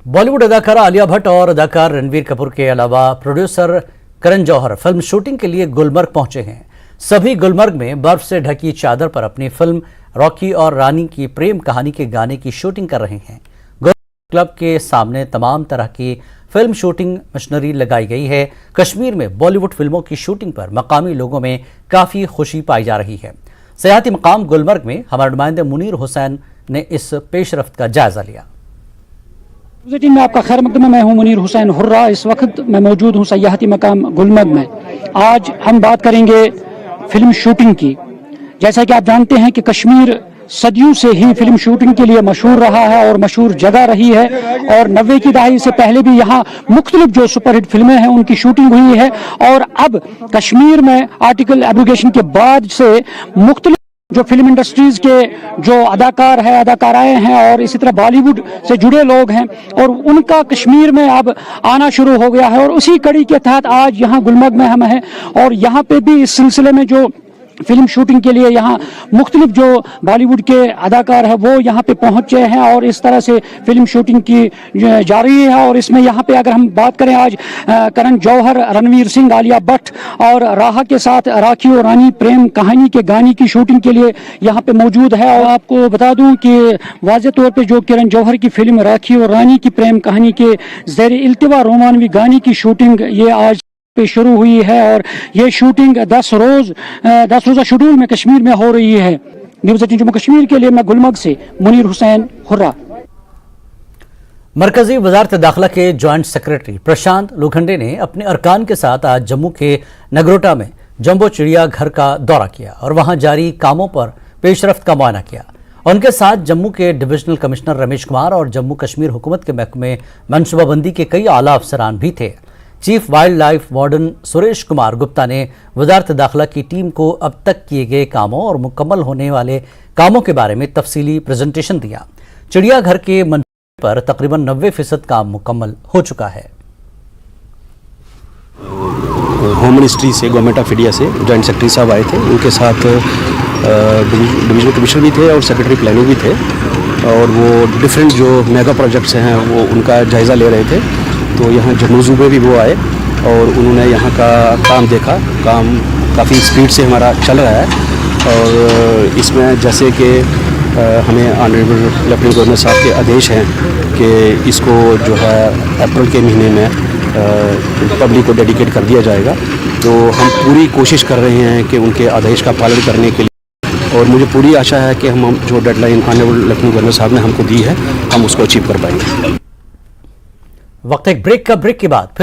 बॉलीवुड अदाकारा आलिया भट्ट और अदाकार रणबीर कपूर के अलावा producer Karan Johar film shooting के लिए गुलमर्ग पहुंचे हैं। सभी गुलमर्ग में बर्फ से ढकी चादर पर अपनी फिल्म रॉकी और रानी की प्रेम कहानी के गाने की शूटिंग कर रहे हैं। गुलमर्ग क्लब के सामने तमाम तरह की फिल्म शूटिंग मशीनरी लगाई गई है। कश्मीर में बॉलीवुड फिल्मों की शूटिंग पर मकामी लोगों में काफ़ी खुशी पाई जा रही है। सयाहती मकाम गुलमर्ग में हमारे नुमाइंदे मुनीर हुसैन ने इस पेशरफ्त का जायजा लिया। में आपका खैर मकदम, मैं हूं मुनीर हुसैन हुर्रा। इस वक्त मैं मौजूद हूं सयाहती मकाम गुलमर्ग में। आज हम बात करेंगे फिल्म शूटिंग की। जैसा कि आप जानते हैं कि कश्मीर सदियों से ही फिल्म शूटिंग के लिए मशहूर रहा है और मशहूर जगह रही है, और 90 की दहाई से पहले भी यहाँ मुख्तलिफ जो सुपरहिट फिल्में हैं उनकी शूटिंग हुई है। और अब कश्मीर में आर्टिकल एब्रोगेशन के बाद से मुख्तलिफ जो फिल्म इंडस्ट्रीज के जो अदाकार है, अदाकाराएं हैं और इसी तरह बॉलीवुड से जुड़े लोग हैं, और उनका कश्मीर में अब आना शुरू हो गया है। और उसी कड़ी के तहत आज यहाँ गुलमर्ग में हम हैं, और यहाँ पे भी इस सिलसिले में जो फिल्म शूटिंग के लिए यहाँ मुख्तलिफ जो बॉलीवुड के अदाकार हैं वो यहाँ पे पहुंचे हैं, और इस तरह से फिल्म शूटिंग की जा रही है। और इसमें यहाँ पे अगर हम बात करें, आज करण जौहर, रणवीर सिंह, आलिया भट्ट और राहा के साथ राखी और रानी प्रेम कहानी के गाने की शूटिंग के लिए यहाँ पे मौजूद है। और आपको बता दूं कि वाज़ेह तौर पर जो करण जौहर की फिल्म राखी और रानी की प्रेम कहानी के ज़ेर इल्तिवा रोमानवी गाने की शूटिंग ये आज पे शुरू हुई है, और ये शूटिंग 10 रोज़ा शेड्यूल में कश्मीर में हो रही है। न्यूज़ 18 जम्मू कश्मीर के लिए मैं गुलमर्ग से मुनीर हुसैन हुर्रा। मरकजी वजारत दाखिला के जॉइंट सेक्रेटरी प्रशांत लोखंडे ने अपने अरकान के साथ आज जम्मू के नगरोटा में जंबो चिड़िया घर का दौरा किया और वहां जारी कामों पर पेशरफ्त का मुआयना किया। उनके साथ जम्मू के डिविजनल कमिश्नर रमेश कुमार और जम्मू कश्मीर हुकूमत के महकमे मनसूबाबंदी के कई आला अफसरान भी थे। Chief wild life warden Suresh Kumar Gupta ने वजारत दाखिला की टीम को अब तक किए गए कामों और मुकम्मल होने वाले कामों के बारे में तफसीली प्रेजेंटेशन दिया। चिड़ियाघर के मंजूरी पर तकरीबन 90% काम मुकम्मल हो चुका है। होम मिनिस्ट्री से, गवर्नमेंट ऑफ इंडिया से जॉइंट सेक्रेटरी साहब आए थे, उनके साथ डिविजनल कमिश्नर भी थे और सेक्रेटरी प्लानिंग भी थे, और वो डिफरेंट जो मेगा प्रोजेक्ट्स हैं वो उनका जायज़ा ले रहे थे। तो यहाँ जम्मू ज़ू में भी वो आए और उन्होंने यहाँ का काम देखा। काम काफ़ी स्पीड से हमारा चल रहा है, और इसमें जैसे कि हमें ऑनरेबल लेफ्टिनेंट गवर्नर साहब के आदेश हैं कि इसको जो है अप्रैल के महीने में पब्लिक को डेडिकेट कर दिया जाएगा। तो हम पूरी कोशिश कर रहे हैं कि उनके आदेश का पालन करने के लिए, और मुझे पूरी आशा है कि हम जो डेडलाइन ऑनरेबल लेफ्टिनेंट गवर्नर साहब ने हमको दी है हम उसको अचीव कर पाएंगे। वक्त एक ब्रेक के बाद फिर